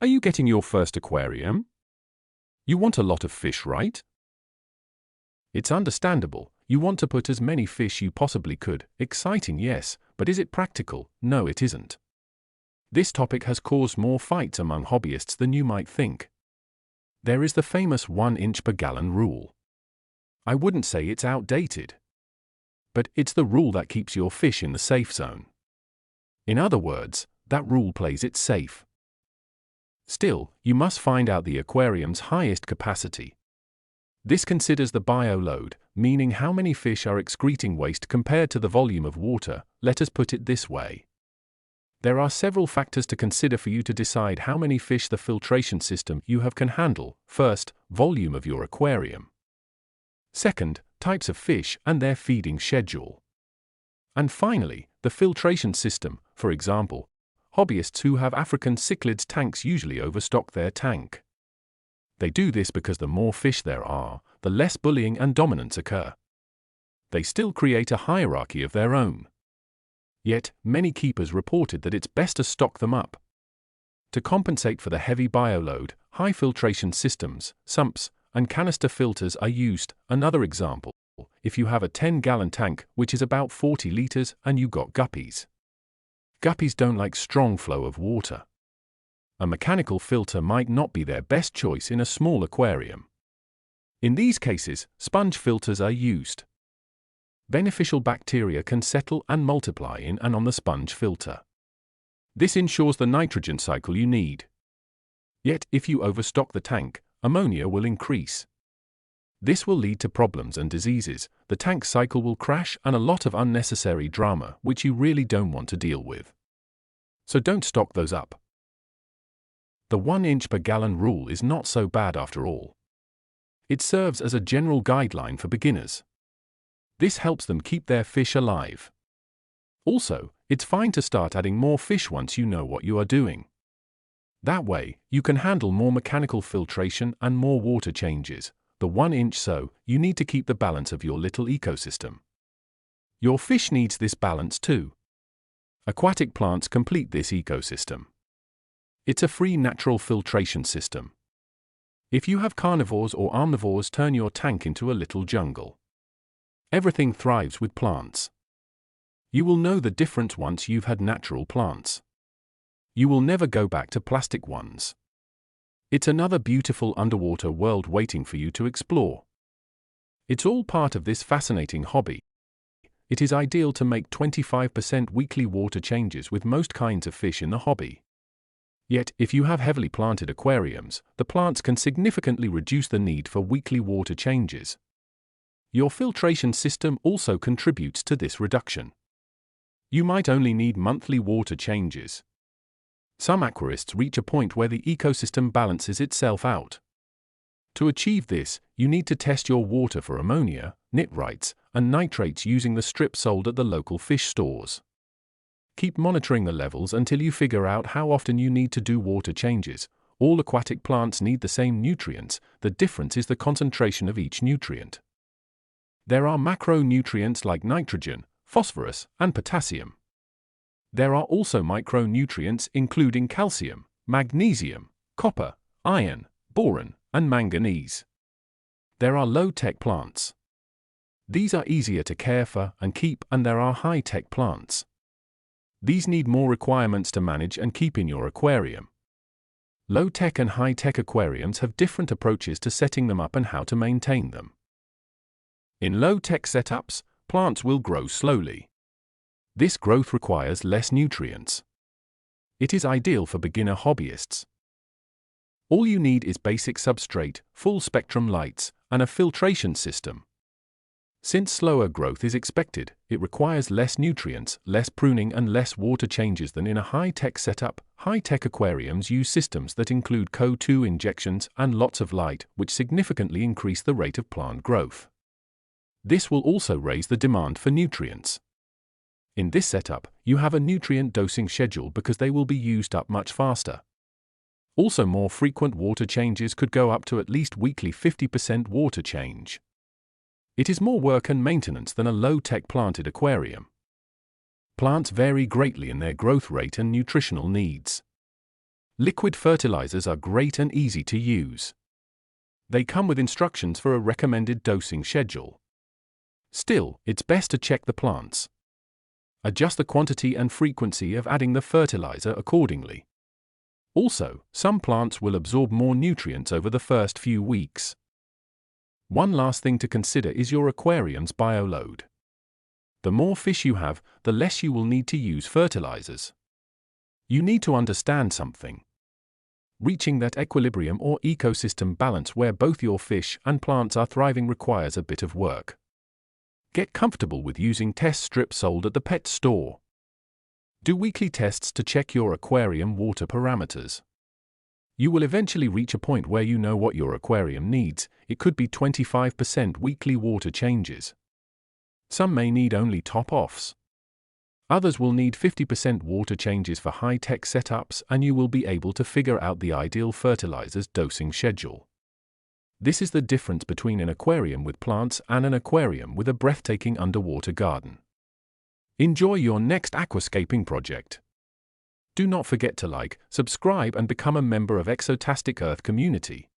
Are you getting your first aquarium? You want a lot of fish, right? It's understandable. You want to put as many fish you possibly could. Exciting, yes, but is it practical? No, it isn't. This topic has caused more fights among hobbyists than you might think. There is the famous 1 inch per gallon rule. I wouldn't say it's outdated, but it's the rule that keeps your fish in the safe zone. In other words, that rule plays it safe. Still, you must find out the aquarium's highest capacity. This considers the bioload, meaning how many fish are excreting waste compared to the volume of water. Let us put it this way. There are several factors to consider for you to decide how many fish the filtration system you have can handle. First, volume of your aquarium. Second, types of fish and their feeding schedule. And finally, the filtration system. For example, hobbyists who have African cichlids tanks usually overstock their tank. They do this because the more fish there are, the less bullying and dominance occur. They still create a hierarchy of their own. Yet, many keepers reported that it's best to stock them up. To compensate for the heavy bioload, high filtration systems, sumps, and canister filters are used. Another example, if you have a 10-gallon tank, which is about 40 liters, and you got guppies. Guppies don't like strong flow of water. A mechanical filter might not be their best choice in a small aquarium. In these cases, sponge filters are used. Beneficial bacteria can settle and multiply in and on the sponge filter. This ensures the nitrogen cycle you need. Yet, if you overstock the tank, ammonia will increase. This will lead to problems and diseases. The tank cycle will crash and a lot of unnecessary drama which you really don't want to deal with. So don't stock those up. The 1 inch per gallon rule is not so bad after all. It serves as a general guideline for beginners. This helps them keep their fish alive. Also, it's fine to start adding more fish once you know what you are doing. That way, you can handle more mechanical filtration and more water changes. The 1 inch, so you need to keep the balance of your little ecosystem. Your fish needs this balance too. Aquatic plants complete this ecosystem. It's a free natural filtration system. If you have carnivores or omnivores, turn your tank into a little jungle. Everything thrives with plants. You will know the difference once you've had natural plants. You will never go back to plastic ones. It's another beautiful underwater world waiting for you to explore. It's all part of this fascinating hobby. It is ideal to make 25% weekly water changes with most kinds of fish in the hobby. Yet, if you have heavily planted aquariums, the plants can significantly reduce the need for weekly water changes. Your filtration system also contributes to this reduction. You might only need monthly water changes. Some aquarists reach a point where the ecosystem balances itself out. To achieve this, you need to test your water for ammonia, nitrites, and nitrates using the strip sold at the local fish stores. Keep monitoring the levels until you figure out how often you need to do water changes. All aquatic plants need the same nutrients, the difference is the concentration of each nutrient. There are macronutrients like nitrogen, phosphorus, and potassium. There are also micronutrients including calcium, magnesium, copper, iron, boron, and manganese. There are low-tech plants. These are easier to care for and keep, and there are high-tech plants. These need more requirements to manage and keep in your aquarium. Low-tech and high-tech aquariums have different approaches to setting them up and how to maintain them. In low-tech setups, plants will grow slowly. This growth requires less nutrients. It is ideal for beginner hobbyists. All you need is basic substrate, full-spectrum lights, and a filtration system. Since slower growth is expected, it requires less nutrients, less pruning, and less water changes than in a high-tech setup. High-tech aquariums use systems that include CO2 injections and lots of light, which significantly increase the rate of plant growth. This will also raise the demand for nutrients. In this setup, you have a nutrient dosing schedule because they will be used up much faster. Also, more frequent water changes could go up to at least weekly 50% water change. It is more work and maintenance than a low-tech planted aquarium. Plants vary greatly in their growth rate and nutritional needs. Liquid fertilizers are great and easy to use. They come with instructions for a recommended dosing schedule. Still, it's best to check the plants. Adjust the quantity and frequency of adding the fertilizer accordingly. Also, some plants will absorb more nutrients over the first few weeks. One last thing to consider is your aquarium's bioload. The more fish you have, the less you will need to use fertilizers. You need to understand something. Reaching that equilibrium or ecosystem balance where both your fish and plants are thriving requires a bit of work. Get comfortable with using test strips sold at the pet store. Do weekly tests to check your aquarium water parameters. You will eventually reach a point where you know what your aquarium needs. It could be 25% weekly water changes. Some may need only top-offs. Others will need 50% water changes for high-tech setups, and you will be able to figure out the ideal fertilizer's dosing schedule. This is the difference between an aquarium with plants and an aquarium with a breathtaking underwater garden. Enjoy your next aquascaping project. Do not forget to like, subscribe and become a member of Exotastic Earth community.